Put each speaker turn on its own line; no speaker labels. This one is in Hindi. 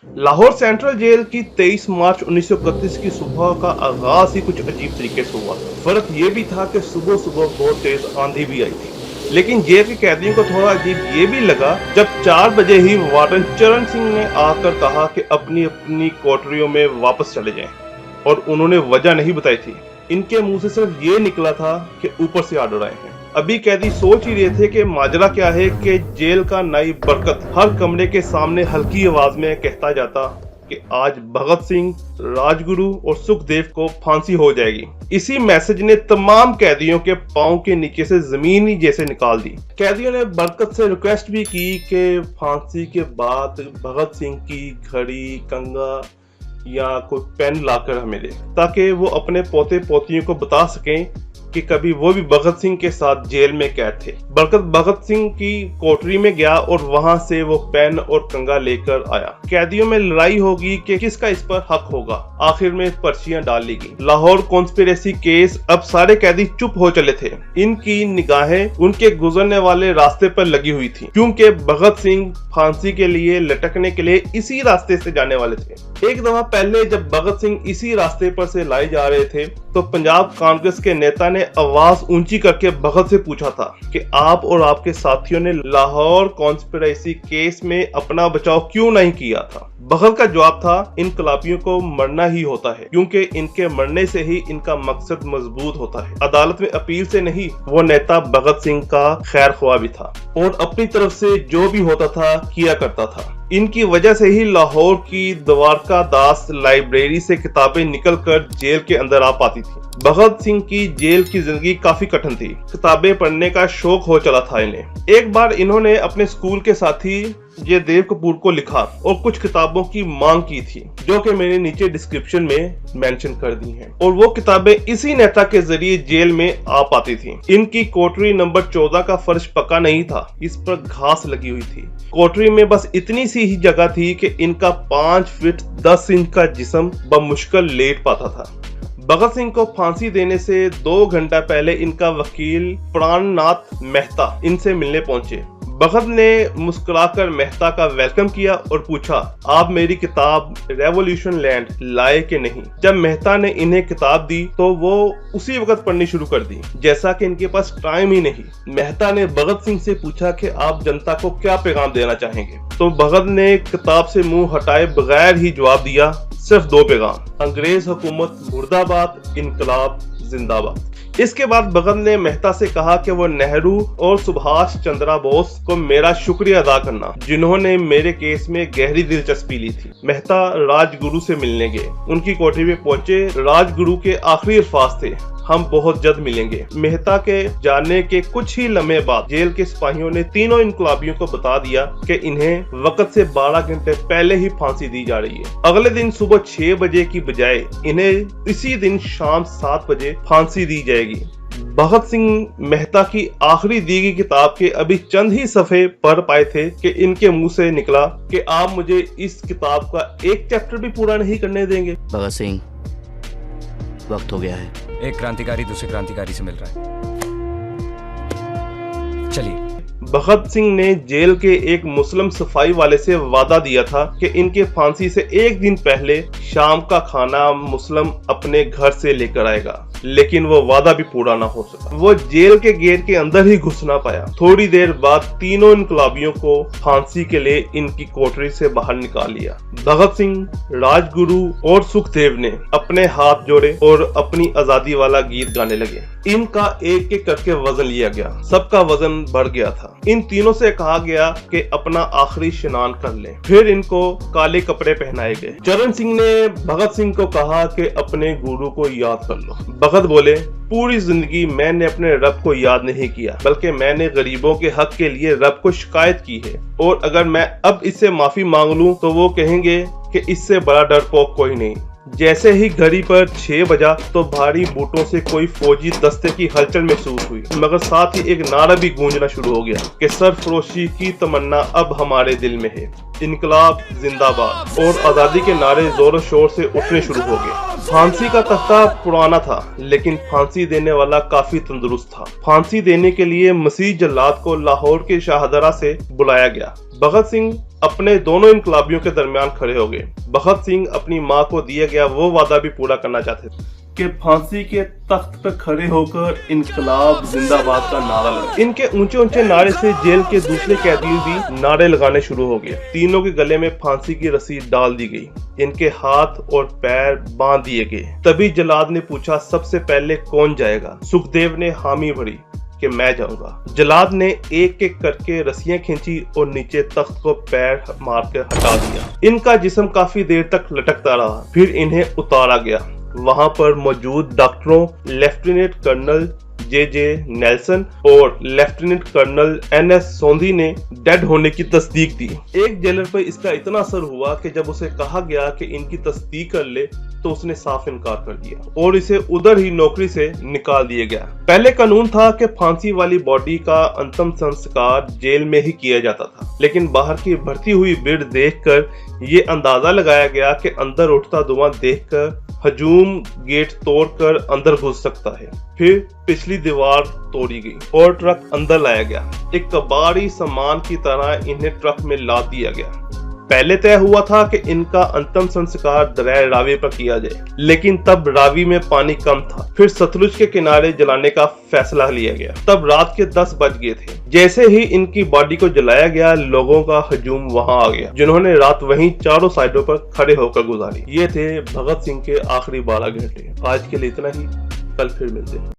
लाहौर सेंट्रल जेल की 23 मार्च 1931 की सुबह का आगाज ही कुछ अजीब तरीके से हुआ। फर्क ये भी था कि सुबह सुबह बहुत तेज आंधी भी आई थी। लेकिन जेल के कैदियों को थोड़ा अजीब ये भी लगा जब 4 बजे ही वार्डन चरण सिंह ने आकर कहा कि अपनी अपनी कोठरियों में वापस चले जाएं, और उन्होंने वजह नहीं बताई थी। इनके मुंह से सिर्फ ये निकला था कि ऊपर से ऑर्डर आए हैं। अभी कैदी सोच ही रहे थे कि माजरा क्या है कि जेल का नाई बरकत हर कमरे के सामने हल्की आवाज में कहता जाता कि आज भगत सिंह, राजगुरु और सुखदेव को फांसी हो जाएगी। इसी मैसेज ने तमाम कैदियों के पांव के नीचे से जमीन ही जैसे निकाल दी। कैदियों ने बरकत से रिक्वेस्ट भी की कि फांसी के बाद भगत सिंह की घड़ी, कंगा या कोई पेन लाकर हमें दे, ताकि वो अपने पोते पोतियों को बता सकें कि कभी वो भी भगत सिंह के साथ जेल में कैद थे। बरकत भगत सिंह की कोठरी में गया और वहां से वो पेन और कंगा लेकर आया। कैदियों में लड़ाई होगी कि किसका इस पर हक होगा। आखिर में पर्चियां डाल ली गई। Lahore conspiracy case. अब सारे कैदी चुप हो चले थे। इनकी निगाहें उनके गुजरने वाले रास्ते पर लगी हुई थी, क्योंकि भगत सिंह फांसी के लिए लटकने के लिए इसी रास्ते से जाने वाले थे। एक दफा पहले जब भगत सिंह इसी रास्ते पर से लाए जा रहे थे तो पंजाब कांग्रेस के नेता ने आवाज ऊंची करके भगत से पूछा था कि आप और आपके साथियों ने लाहौर कॉन्स्पिरेसी केस में अपना बचाव क्यों नहीं किया था। भगत का जवाब था, इनकलाबियों को मरना ही होता है, क्योंकि इनके मरने से ही इनका मकसद मजबूत होता है। अदालत में अपील से नहीं। वो नेता भगत सिंह का खैर ख्वाह भी था और अपनी तरफ से जो भी होता था किया करता था। इनकी वजह से ही लाहौर की द्वारका दास लाइब्रेरी से किताबें निकलकर जेल के अंदर आ पाती थी। भगत सिंह की जेल की जिंदगी काफी कठिन थी। किताबें पढ़ने का शौक हो चला था इन्हें। एक बार इन्होंने अपने स्कूल के साथी जयदेव कपूर को लिखा और कुछ किताबों की मांग की थी, जो कि मैंने नीचे डिस्क्रिप्शन में मेंशन कर दी हैं। और वो किताबें इसी नेता के जरिए जेल में आ पाती थी। इनकी कोठरी नंबर 14 का फर्श पक्का नहीं था, इस पर घास लगी हुई थी। कोठरी में बस इतनी सी ही जगह थी कि इनका 5 फीट 10 इंच का जिस्म बमुश्किल लेट पाता था। भगत सिंह को फांसी देने से 2 घंटा पहले इनका वकील प्राणनाथ मेहता इनसे मिलने पहुंचे। भगत ने मुस्कुराकर मेहता का वेलकम किया और पूछा, आप मेरी किताब रेवोल्यूशन लैंड लाए कि नहीं। जब मेहता ने इन्हें किताब दी तो वो उसी वक्त पढ़नी शुरू कर दी, जैसा कि इनके पास टाइम ही नहीं। मेहता ने भगत सिंह से पूछा कि आप जनता को क्या पैगाम देना चाहेंगे, तो भगत ने किताब से मुंह हटाए बगैर ही जवाब दिया, सिर्फ 2 पैगाम, अंग्रेज हुकूमत मुर्दाबाद, इनकलाब जिंदाबाद। इसके बाद भगत ने मेहता से कहा कि वो नेहरू और सुभाष चंद्र बोस को मेरा शुक्रिया अदा करना, जिन्होंने मेरे केस में गहरी दिलचस्पी ली थी। मेहता राजगुरु से मिलने गए। उनकी कोठरी में पहुंचे। राजगुरु के आखिरी अल्फाज थे, हम बहुत जल्द मिलेंगे। मेहता के जाने के कुछ ही लम्हे बाद जेल के सिपाहियों ने तीनों इनकलाबियों को बता दिया कि इन्हें वक्त से 12 घंटे पहले ही फांसी दी जा रही है। अगले दिन सुबह 6 बजे की बजाय इन्हें इसी दिन शाम 7 बजे फांसी दी जाएगी। भगत सिंह मेहता की आखिरी दी गई किताब के अभी चंद ही सफ़े पढ़ पाए थे कि इनके मुंह से निकला कि आप मुझे इस किताब का एक चैप्टर भी पूरा नहीं करने देंगे।
भगत सिंह, वक्त हो गया है।
एक क्रांतिकारी दूसरे क्रांतिकारी से मिल रहा है, चलिए।
भगत सिंह ने जेल के एक मुस्लिम सफाई वाले से वादा दिया था कि इनके फांसी से एक दिन पहले शाम का खाना मुस्लिम अपने घर से लेकर आएगा, लेकिन वो वादा भी पूरा ना हो सका। वो जेल के गेट के अंदर ही घुस ना पाया। थोड़ी देर बाद तीनों इनकलाबियों को फांसी के लिए इनकी कोठरी से बाहर निकाल लिया। भगत सिंह, राजगुरु और सुखदेव ने अपने हाथ जोड़े और अपनी आजादी वाला गीत गाने लगे। इनका एक एक करके वजन लिया गया। सबका वजन बढ़ गया था। इन तीनों से कहा गया कि अपना आखिरी स्नान कर लें। फिर इनको काले कपड़े पहनाए गए। चरण सिंह ने भगत सिंह को कहा कि अपने गुरु को याद कर लो। भगत बोले, पूरी जिंदगी मैंने अपने रब को याद नहीं किया, बल्कि मैंने गरीबों के हक के लिए रब को शिकायत की है, और अगर मैं अब इससे माफी मांग लूं तो वो कहेंगे कि इससे बड़ा डरपोक कोई नहीं। जैसे ही घड़ी पर 6 बजा तो भारी बूटों से कोई फौजी दस्ते की हलचल महसूस हुई, मगर साथ ही एक नारा भी गूंजना शुरू हो गया कि सरफरोशी की तमन्ना अब हमारे दिल में है, इनकलाब जिंदाबाद। और आजादी के नारे जोर शोर से उठने शुरू हो गए। फांसी का तख्ता पुराना था, लेकिन फांसी देने वाला काफी तंदुरुस्त था। फांसी देने के लिए मसीह जल्लाद को लाहौर के शाहदरा से बुलाया गया। भगत सिंह अपने दोनों इनकलाबियों के दरमियान खड़े हो गए। भगत सिंह अपनी मां को दिया गया वो वादा भी पूरा करना चाहते थे कि फांसी के तख्त पर खड़े होकर इनकलाब जिंदाबाद का नारा लगा। इनके ऊंचे ऊंचे नारे से जेल के दूसरे कैदी भी नारे लगाने शुरू हो गए। तीनों के गले में फांसी की रस्सी डाल दी गई, इनके हाथ और पैर बांध दिए गए। तभी जल्लाद ने पूछा, सबसे पहले कौन जाएगा? सुखदेव ने हामी भरी कि मैं जाऊंगा। जल्लाद ने एक एक करके रस्सियां खींची और नीचे तख्त को पैर मार कर हटा दिया। इनका जिस्म काफी देर तक लटकता रहा, फिर इन्हें उतारा गया। वहां पर मौजूद डॉक्टरों लेफ्टिनेंट कर्नल जे नेल्सन और लेफ्टिनेंट कर्नल NS सोंधी ने डेड होने की तस्दीक दी। एक जेलर पर इसका इतना असर हुआ कि जब उसे कहा गया कि इनकी तस्दीक कर ले तो उसने साफ इनकार कर दिया और इसे उधर ही नौकरी से निकाल दिया गया। पहले कानून था कि फांसी वाली बॉडी का अंतिम संस्कार जेल में ही किया जाता था, लेकिन बाहर की बढ़ती हुई भीड़ देखकर ये अंदाजा लगाया गया कि अंदर उठता धुआं देखकर हजूम गेट तोड़कर अंदर घुस सकता है। फिर पिछली दीवार तोड़ी गई और ट्रक अंदर लाया गया। एक कबाड़ी सामान की तरह इन्हें ट्रक में लाद दिया गया। पहले तय हुआ था कि इनका अंतिम संस्कार दरिया रावी पर किया जाए, लेकिन तब रावी में पानी कम था। फिर सतलुज के किनारे जलाने का फैसला लिया गया। तब रात के 10 बज गए थे। जैसे ही इनकी बॉडी को जलाया गया, लोगों का हजूम वहां आ गया, जिन्होंने रात वहीं चारों साइडों पर खड़े होकर गुजारी। ये थे भगत सिंह के आखिरी 12 घंटे। आज के लिए इतना ही, कल फिर मिलते हैं।